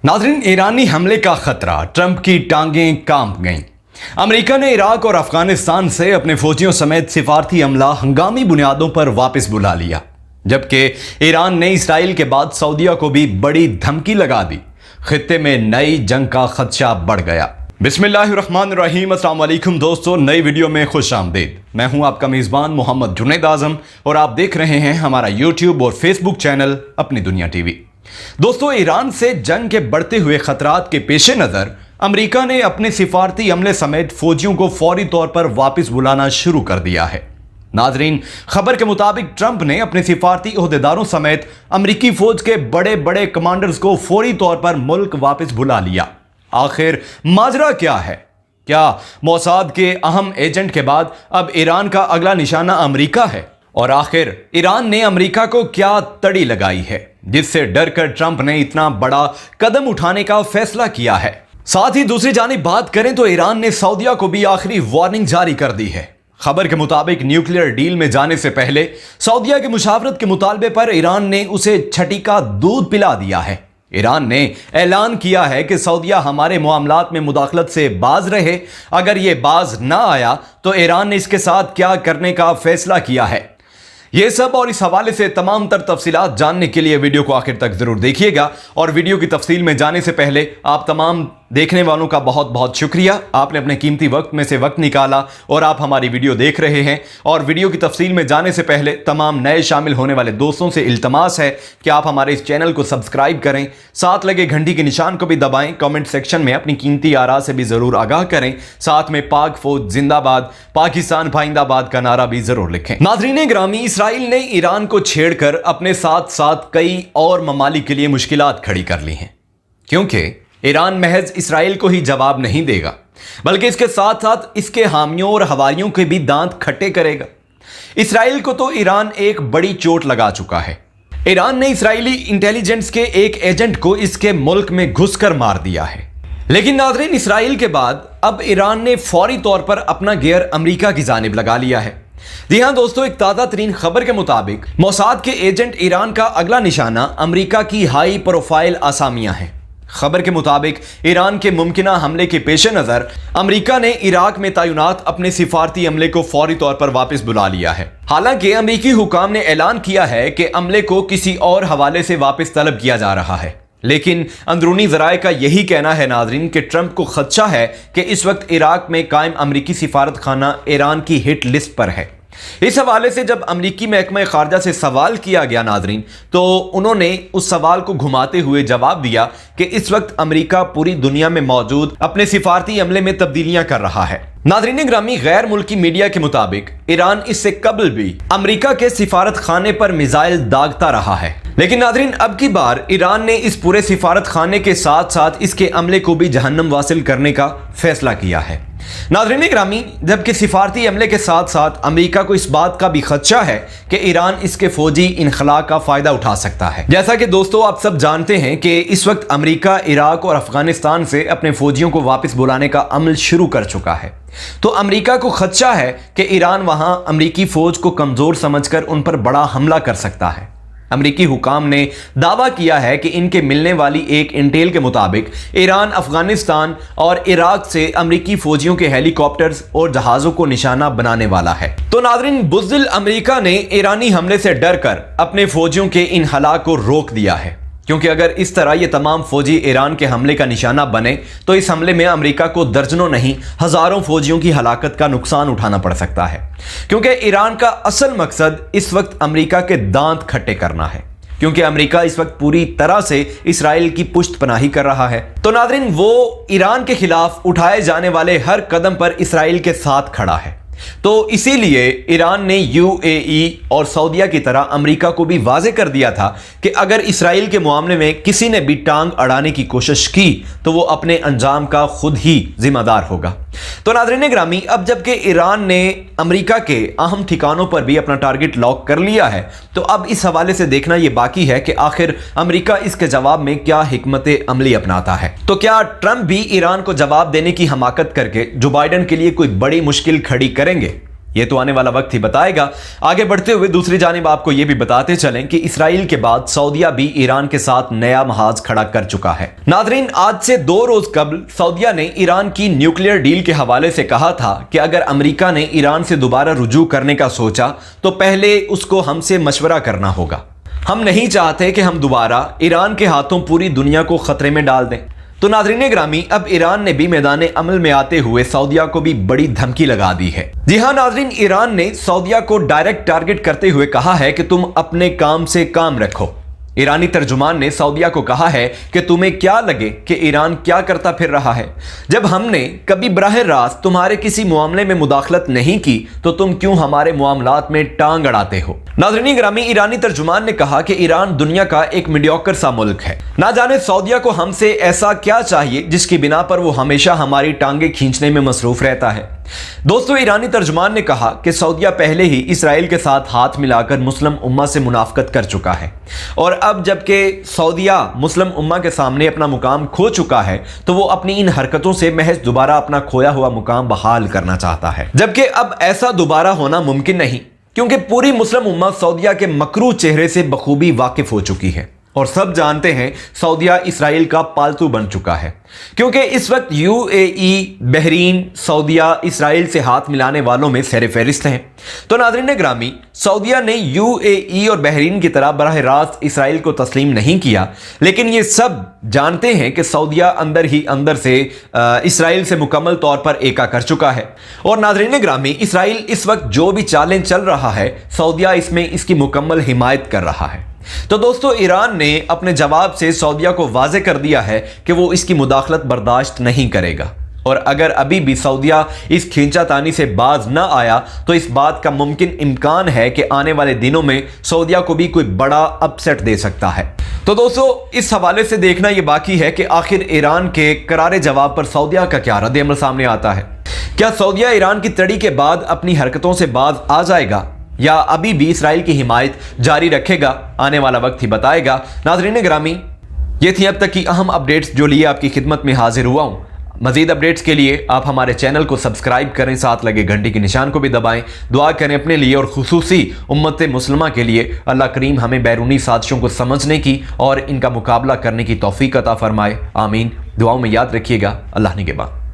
नाज़रीन, ईरानी हमले का खतरा, ट्रंप की टांगें कांप गईं। अमेरिका ने इराक और अफगानिस्तान से अपने फौजियों समेत सिफारती अमला हंगामी बुनियादों पर वापस बुला लिया, जबकि ईरान ने इसराइल के बाद सऊदीया को भी बड़ी धमकी लगा दी। खित्ते में नई जंग का खदशा बढ़ गया। बिस्मिल्लाहिर्रहमानिर्रहीम। अस्सलाम वालेकुम दोस्तों, नई वीडियो में खुश आमदीद। मैं हूं आपका मेज़बान मोहम्मद जुनैद आज़म और आप देख रहे हैं हमारा यूट्यूब और फेसबुक चैनल अपनी दुनिया टीवी। दोस्तों, ईरान से जंग के बढ़ते हुए खतरात के पेश नज़र अमेरिका ने अपने सिफारती अमले समेत फौजियों को फौरी तौर पर वापस बुलाना शुरू कर दिया है। नाजरीन, खबर के मुताबिक ट्रंप ने अपने सिफारती ओहदेदारों समेत अमेरिकी फौज के बड़े बड़े कमांडर्स को फौरी तौर पर मुल्क वापस बुला लिया। आखिर माजरा क्या है? क्या मोसाद के अहम एजेंट के बाद अब ईरान का अगला निशाना अमेरिका है? और आखिर ईरान ने अमेरिका को क्या तड़ी लगाई है जिससे डरकर ट्रंप ने इतना बड़ा कदम उठाने का फैसला किया है? साथ ही दूसरी जानिब बात करें तो ईरान ने सऊदीया को भी आखिरी वार्निंग जारी कर दी है। खबर के मुताबिक न्यूक्लियर डील में जाने से पहले सऊदीया के मुशावरत के मुतालबे पर ईरान ने उसे छठी का दूध पिला दिया है। ईरान ने ऐलान किया है कि सऊदीया हमारे मामलात में मुदाखलत से बाज रहे। अगर ये बाज ना आया तो ईरान ने इसके साथ क्या करने का फैसला किया है। ये सब और इस हवाले से तमाम तर तफसीलात जानने के लिए वीडियो को आखिर तक जरूर देखिएगा। और वीडियो की तफसील में जाने से पहले आप तमाम देखने वालों का बहुत बहुत शुक्रिया। आपने अपने कीमती वक्त में से वक्त निकाला और आप हमारी वीडियो देख रहे हैं। और वीडियो की तफसील में जाने से पहले तमाम नए शामिल होने वाले दोस्तों से इल्तमास है कि आप हमारे इस चैनल को सब्सक्राइब करें, साथ लगे घंटी के निशान को भी दबाएं, कमेंट सेक्शन में अपनी कीमती आरा से भी जरूर आगाह करें, साथ में पाक फौज जिंदाबाद, पाकिस्तान भाइंदाबाद का नारा भी जरूर लिखें। नाज़रीन ग्रामी, इसराइल ने ईरान को छेड़कर अपने साथ साथ कई और ममालिक के लिए मुश्किलात खड़ी कर ली हैं, क्योंकि ईरान महज इसराइल को ही जवाब नहीं देगा बल्कि इसके साथ साथ इसके हामियों और हवारियों के भी दांत खट्टे करेगा। इसराइल को तो ईरान एक बड़ी चोट लगा चुका है। ईरान ने इजरायली इंटेलिजेंस के एक एजेंट को इसके मुल्क में घुसकर मार दिया है। लेकिन नाज़रीन, इसराइल के बाद अब ईरान ने फौरी तौर पर अपना गियर अमेरिका की जानिब लगा लिया है। जी हां दोस्तों, एक ताज़ा तरीन खबर के मुताबिक मोसाद के एजेंट ईरान का अगला निशाना अमेरिका की हाई प्रोफाइल आसामियां हैं। खबर के मुताबिक ईरान के मुमकिना हमले के पेश नज़र अमेरिका ने इराक में तैनात अपने सिफारती अमले को फौरी तौर पर वापस बुला लिया है। हालांकि अमेरिकी हुकाम ने ऐलान किया है कि अमले को किसी और हवाले से वापस तलब किया जा रहा है, लेकिन अंदरूनी ज़राए का यही कहना है नाज़रीन कि ट्रंप को खदशा है कि इस वक्त इराक में कायम अमेरिकी सिफारत खाना ईरान की हिट लिस्ट पर है। इस हवाले से जब अमेरिकी महकमा खारजा से सवाल किया गया नाज़रीन, तो उन्होंने उस सवाल को घुमाते हुए जवाब दिया कि इस वक्त अमेरिका पूरी दुनिया में मौजूद अपने सिफारती अमले में तब्दीलियां कर रहा है। नाज़रीन ग्रामी, गैर मुल्की मीडिया के मुताबिक ईरान इससे कबल भी अमेरिका के सिफारत खाने पर मिसाइल दागता रहा है, लेकिन नाज़रीन अब की बार ईरान ने इस पूरे सिफारत खाने के साथ साथ इसके अमले को भी जहन्नम वासिल करने का फैसला किया है। नाज़रीन ग्रामी, जबकि सिफारती अमले के साथ साथ अमेरिका को इस बात का भी खदशा है कि ईरान इसके फौजी इनखला का फायदा उठा सकता है। जैसा कि दोस्तों आप सब जानते हैं कि इस वक्त अमेरिका इराक और अफगानिस्तान से अपने फौजियों को वापस बुलाने का अमल शुरू कर चुका है। तो अमेरिका को खदशा है कि ईरान वहां अमेरिकी फौज को कमजोर समझकर उन पर बड़ा हमला कर सकता है। अमेरिकी हुकाम ने दावा किया है कि इनके मिलने वाली एक इंटेल के मुताबिक ईरान अफगानिस्तान और इराक से अमेरिकी फौजियों के हेलीकॉप्टर्स और जहाज़ों को निशाना बनाने वाला है। तो नाज़रीन, बुज़दिल अमेरिका ने ईरानी हमले से डरकर अपने फौजियों के इन हलाक को रोक दिया है, क्योंकि अगर इस तरह ये तमाम फौजी ईरान के हमले का निशाना बने तो इस हमले में अमेरिका को दर्जनों नहीं हज़ारों फौजियों की हलाकत का नुकसान उठाना पड़ सकता है, क्योंकि ईरान का असल मकसद इस वक्त अमेरिका के दांत खट्टे करना है, क्योंकि अमेरिका इस वक्त पूरी तरह से इसराइल की पुष्ट पनाही कर रहा है। तो नाज़रीन, वो ईरान के खिलाफ उठाए जाने वाले हर कदम पर इसराइल के साथ खड़ा है। तो इसीलिए ईरान ने यूएई और सऊदीया की तरह अमेरिका को भी वाज़े कर दिया था कि अगर इसराइल के मामले में किसी ने भी टांग अड़ाने की कोशिश की तो वो अपने अंजाम का खुद ही जिम्मेदार होगा। तो नाज़रीन ग्रामी, अब जबकि ईरान ने अमेरिका के अहम ठिकानों पर भी अपना टारगेट लॉक कर लिया है, तो अब इस हवाले से देखना यह बाकी है कि आखिर अमेरिका इसके जवाब में क्या हिकमत अमली अपनाता है। तो क्या ट्रंप भी ईरान को जवाब देने की हमाकत करके जो बाइडेन के लिए कोई बड़ी मुश्किल खड़ी करेंगे? ये तो आने वाला वक्त ही बताएगा। आगे बढ़ते हुए दूसरी जानिब आपको ये भी बताते चलें कि इसराइल के बाद सऊदीया भी ईरान के साथ नया महाज खड़ा कर चुका है। नाजरीन, आज से 2 रोज कबल सऊदीया ने ईरान की न्यूक्लियर डील के हवाले से कहा था कि अगर अमेरिका ने ईरान से दोबारा रुजू करने का सोचा तो पहले उसको हमसे मशवरा करना होगा। हम नहीं चाहते कि हम दोबारा ईरान के हाथों पूरी दुनिया को खतरे में डाल दें। तो नाज़रीन ग्रामी, अब ईरान ने भी मैदान अमल में आते हुए सऊदीया को भी बड़ी धमकी लगा दी है। जी हां नाज़रीन, ईरान ने सऊदीया को डायरेक्ट टारगेट करते हुए कहा है कि तुम अपने काम से काम रखो। ईरानी तर्जुमान ने सऊदीया को कहा है कि तुम्हें क्या लगे कि ईरान क्या करता फिर रहा है। जब हमने कभी बराह रास्त तुम्हारे किसी मामले में मुदाखलत नहीं की तो तुम क्यों हमारे मामलात में टांग अड़ाते हो। नाज़रीन ग्रामी, ईरानी तर्जुमान ने कहा कि ईरान दुनिया का एक मीडियोकर सा मुल्क है। ना जाने सऊदीया को हमसे ऐसा क्या चाहिए जिसकी बिना पर वो हमेशा हमारी टांगे खींचने में मसरूफ रहता है। दोस्तों, ईरानी तर्जुमान ने कहा कि सऊदीया पहले ही इसराइल के साथ हाथ मिलाकर मुस्लिम उम्मा से मुनाफकत कर चुका है और अब जबकि सऊदीया मुस्लिम उम्मा के सामने अपना मुकाम खो चुका है तो वो अपनी इन हरकतों से महज दोबारा अपना खोया हुआ मुकाम बहाल करना चाहता है, जबकि अब ऐसा दोबारा होना मुमकिन नहीं, क्योंकि पूरी मुस्लिम उम्मा सऊदीया के मकरू चेहरे से बखूबी वाकिफ हो चुकी है और सब जानते हैं सऊदीया इसराइल का पालतू बन चुका है, क्योंकि इस वक्त यूएई, बहरीन, सऊदीया इसराइल से हाथ मिलाने वालों में सर फहरिस्त हैं। तो नाज़रीन ग्रामी, सऊदीया ने यूएई और बहरीन की तरह बराह रास्त इसराइल को तस्लीम नहीं किया, लेकिन ये सब जानते हैं कि सऊदीया अंदर ही अंदर से इसराइल से मुकम्मल तौर पर एका कर चुका है। और नाज़रीन ग्रामी, इसराइल इस वक्त जो भी चालें चल रहा है सऊदीया इसमें इसकी मुकम्मल हिमायत कर रहा है। तो दोस्तों, ईरान ने अपने जवाब से सऊदीया को वाज़े कर दिया है कि वो इसकी मुदाखलत बर्दाश्त नहीं करेगा और अगर अभी भी सऊदीया इस खींचातानी से बाज ना आया तो इस बात का मुमकिन इम्कान है कि आने वाले दिनों में सऊदीया को भी कोई बड़ा अपसेट दे सकता है। तो दोस्तों, इस हवाले से देखना ये बाकी है कि आखिर ईरान के करारे जवाब पर सऊदीया का क्या रद्द अमल सामने आता है। क्या सऊदीया ईरान की तड़ी के बाद अपनी हरकतों से बाज आ जाएगा या अभी भी इसराइल की हिमायत जारी रखेगा? आने वाला वक्त ही बताएगा। नाज़रीन ग्रामी, ये थी अब तक की अहम अपडेट्स जो लिए आपकी खिदमत में हाजिर हुआ हूँ। मजीद अपडेट्स के लिए आप हमारे चैनल को सब्सक्राइब करें, साथ लगे घंटी के निशान को भी दबाएं। दुआ करें अपने लिए और खुसूसी उम्मत मुस्लिमा के लिए, अल्लाह करीम हमें बैरूनी साजिशों को समझने की और इनका मुकाबला करने की तौफीक अता फरमाए। आमीन। दुआओं में याद रखिएगा। अल्लाह निगहबान।